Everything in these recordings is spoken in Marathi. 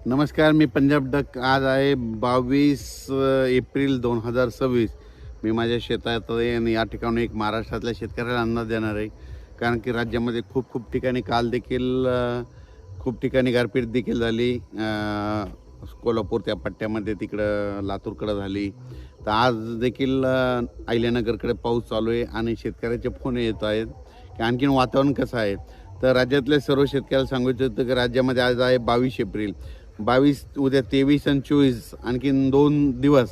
नमस्कार, मी पंजाब डक. आज आहे 22 एप्रिल 2026. मी माझ्या शेतात आहे आणि या ठिकाणी एक महाराष्ट्रातल्या शेतकऱ्याला अंदाज देणार आहे. कारण की राज्यामध्ये खूप ठिकाणी काल देखील खूप ठिकाणी गारपीट देखील झाली. कोल्हापूर त्या पट्ट्यामध्ये, तिकडं लातूरकडं झाली. तर आज देखील अहिल्यानगरकडे पाऊस चालू आहे आणि शेतकऱ्याचे फोन येत आहेत की आणखीन वातावरण कसं आहे. तर राज्यातल्या सर्व शेतकऱ्याला सांगायचं होतं की राज्यामध्ये आज आहे 22 एप्रिल. 22, उद्या 23 आणि 24 आणखीन 2 दिवस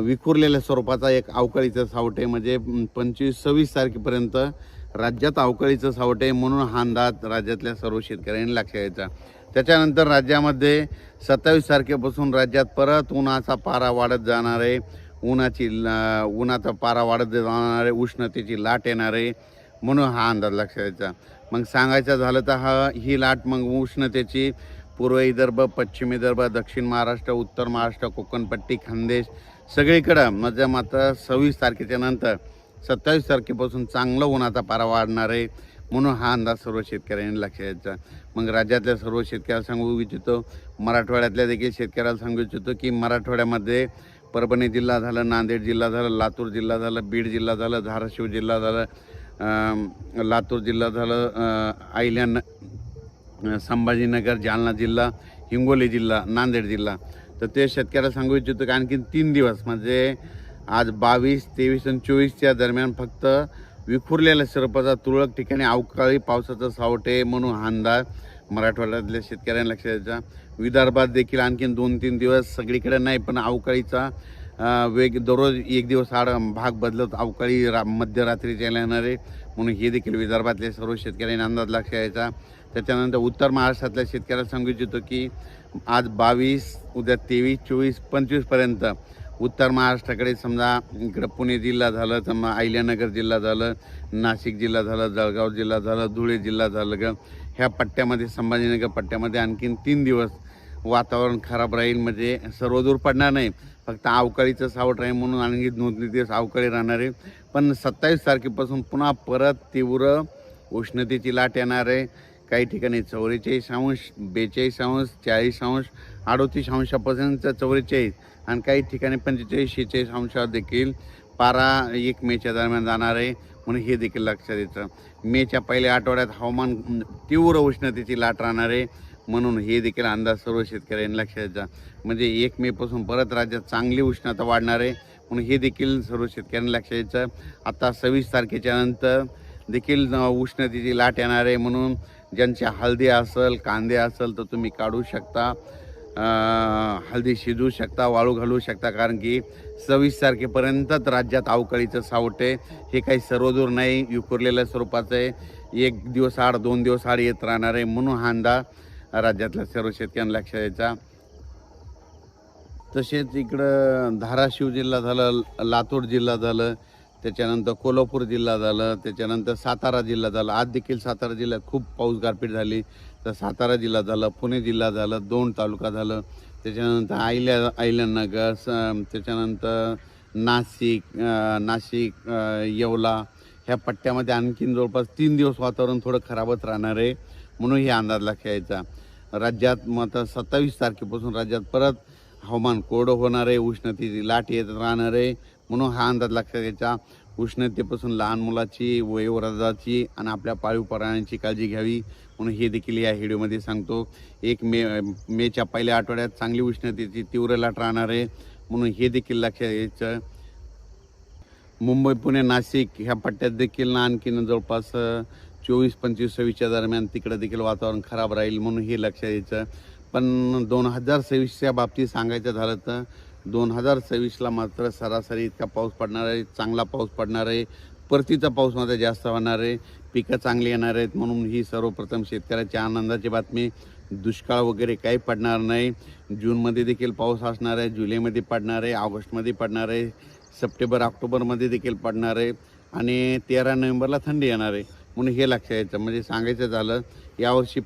विखुरलेल्या स्वरूपाचा एक अवकाळीचं सावट आहे. म्हणजे 25-26 तारखेपर्यंत राज्यात अवकाळीचं सावट आहे, म्हणून हा अंदाज राज्यातल्या सर्व शेतकऱ्यांनी लक्षात घ्यायचा. त्याच्यानंतर राज्यामध्ये 27 तारखेपासून राज्यात परत उन्हाचा पारा वाढत जाणार आहे. उन्हाचा पारा वाढत जाणार आहे, उष्णतेची लाट येणार आहे, म्हणून हा अंदाज लक्षात घ्यायचा. मग सांगायचं झालं तर ही लाट मग उष्णतेची पूर्व विदर्भ, पश्चिम विदर्भ, दक्षिण महाराष्ट्र, उत्तर महाराष्ट्र, कोकणपट्टी, खानदेश सगळीकडं म्हणजे मात्र 26 तारखेच्या नंतर 27 तारखेपासून चांगलं उन्हाचा पारा वाढणार आहे, म्हणून हा अंदाज सर्व शेतकऱ्यांनी लक्षात घ्यायचा. मग राज्यातल्या सर्व शेतकऱ्याला सांगू इच्छितो, मराठवाड्यातल्या देखील शेतकऱ्याला सांगू इच्छितो की मराठवाड्यामध्ये परभणी जिल्हा झालं, नांदेड जिल्हा झालं, लातूर जिल्हा झालं, बीड जिल्हा झालं, धाराशिव जिल्हा झालं, लातूर जिल्हा झालं, संभाजीनगर, जालना जिल्हा, हिंगोली जिल्हा, नांदेड जिल्हा. तर ते शेतकऱ्याला सांगू इच्छितो की आणखी 3 दिवस म्हणजे आज 22, 23 आणि 24च्या दरम्यान फक्त विखुरलेल्या स्वरूपाचा तुरळक ठिकाणी अवकाळी पावसाचं सावट आहे, म्हणून हा अंदाज मराठवाड्यातल्या शेतकऱ्यांना लक्षात द्यायचा. विदर्भात देखील आणखीन 2-3 दिवस सगळीकडे नाही, पण अवकाळीचा वेग दररोज एक दिवस आड भाग बदलत अवकाळी मध्यरात्रीच्या येणार आहे, म्हणून हे देखील विदर्भातल्या सर्व शेतकऱ्यांनी अंदाज लक्षात घ्यायचा. त्याच्यानंतर उत्तर महाराष्ट्रातल्या शेतकऱ्याला सांगू इच्छितो की आज 22, उद्या 23, 24, 25पर्यंत उत्तर महाराष्ट्राकडे समजा इकडं पुणे जिल्हा झालं, समजा अहिल्यानगर जिल्हा झालं, नाशिक जिल्हा झालं, जळगाव जिल्हा झालं, धुळे जिल्हा झालं, ह्या पट्ट्यामध्ये, संभाजीनगर पट्ट्यामध्ये आणखीन 3 दिवस वातावरण खराब राहील. म्हणजे सर्वदूर पडणार नाही, फक्त अवकाळीचं सावट राहील, म्हणून आणखी 2-3 दिवस अवकाळी राहणार आहे. पण 27 तारखेपासून पुन्हा परत तीव्र उष्णतेची लाट येणार आहे. काही ठिकाणी 44°, 42°, 40°, 38°पर्यंत 44, आणि काही ठिकाणी 45-46 देखील पारा 1 मेच्या दरम्यान जाणार आहे, म्हणून हे देखील लक्षात येतं. मेच्या पहिल्या आठवड्यात हवामान तीव्र उष्णतेची लाट राहणार आहे, म्हणून हे देखील अंदाज सर्व शेतकऱ्यांनी लक्षात द्यायचा. म्हणजे 1 मेपासून परत राज्यात चांगली उष्णता वाढणार आहे, म्हणून हे देखील सर्व शेतकऱ्यांनी लक्षात द्यायचं. आता 26 तारखेच्या नंतर देखील उष्णतेची लाट येणार आहे, म्हणून ज्यांच्या हळदी असेल, कांदे असेल तर तुम्ही काढू शकता, हळदी शिजवू शकता, वाळू घालू शकता. कारण की 26 तारखेपर्यंतच राज्यात अवकाळीचं सावट आहे. हे काही सर्वदूर नाही, विखुरलेल्या स्वरूपाचं आहे, 1 दिवस आड 2 दिवस आड येत राहणार आहे, म्हणून हा अंदाज राज्यातल्या सर्व शेतकऱ्यांना लक्षात द्यायचा. तसेच इकडं धाराशिव जिल्हा झालं, लातूर जिल्हा झालं, त्याच्यानंतर कोल्हापूर जिल्हा झालं, त्याच्यानंतर सातारा जिल्हा झाला. आज देखील सातारा जिल्ह्यात खूप पाऊस गारपीट झाली. तर सातारा जिल्हा झालं, पुणे जिल्हा झालं, 2 तालुका झालं, त्याच्यानंतर अहिल्यानगर, त्याच्यानंतर नाशिक, येवला ह्या पट्ट्यामध्ये आणखीन जवळपास 3 दिवस वातावरण थोडं खराबच राहणार आहे, म्हणून हे अंदाज लक्षात यायचा. राज्यात मग 27 तारखेपासून राज्यात परत हवामान कोरडं होणार आहे, उष्णतेची लाट येत राहणार आहे, म्हणून हा अंदाज लक्षात घ्यायचा. उष्णतेपासून लहान मुलाची, वयोवृद्धाची आणि आपल्या पाळीव प्राण्यांची काळजी घ्यावी, म्हणून हे देखील या व्हिडिओमध्ये सांगतो. 1 मेच्या पहिल्या आठवड्यात चांगली उष्णतेची तीव्र लाट राहणार आहे, म्हणून हे देखील लक्षात घ्यायचं. मुंबई, पुणे, नाशिक ह्या पट्ट्यात देखील आणखीन जवळपास 24, 25, 26च्या दरम्यान तिकडं देखील वातावरण खराब राहील, म्हणून हे लक्षात घ्यायचं. पण 2026च्या बाबतीत सांगायचं झालं तर 2026ला मात्र सरासरी इतका पाऊस पडणार आहे, चांगला पाऊस पडणार आहे, परतीचा पाऊस मात्र जास्त होणार आहे, पिकं चांगली येणार आहेत, म्हणून ही सर्वप्रथम शेतकऱ्याची आनंदाची बातमी. दुष्काळ वगैरे काही पडणार नाही. जूनमध्ये देखील पाऊस असणार आहे, जुलैमध्ये पडणार आहे, ऑगस्टमध्ये पडणार आहे, सप्टेंबर ऑक्टोबरमध्ये देखील पडणार आहे, आणि 13 नोव्हेंबरला थंडी येणार आहे, म्हणून हे लक्षात यायचं. म्हणजे सांगायचं झालं, यावर्षी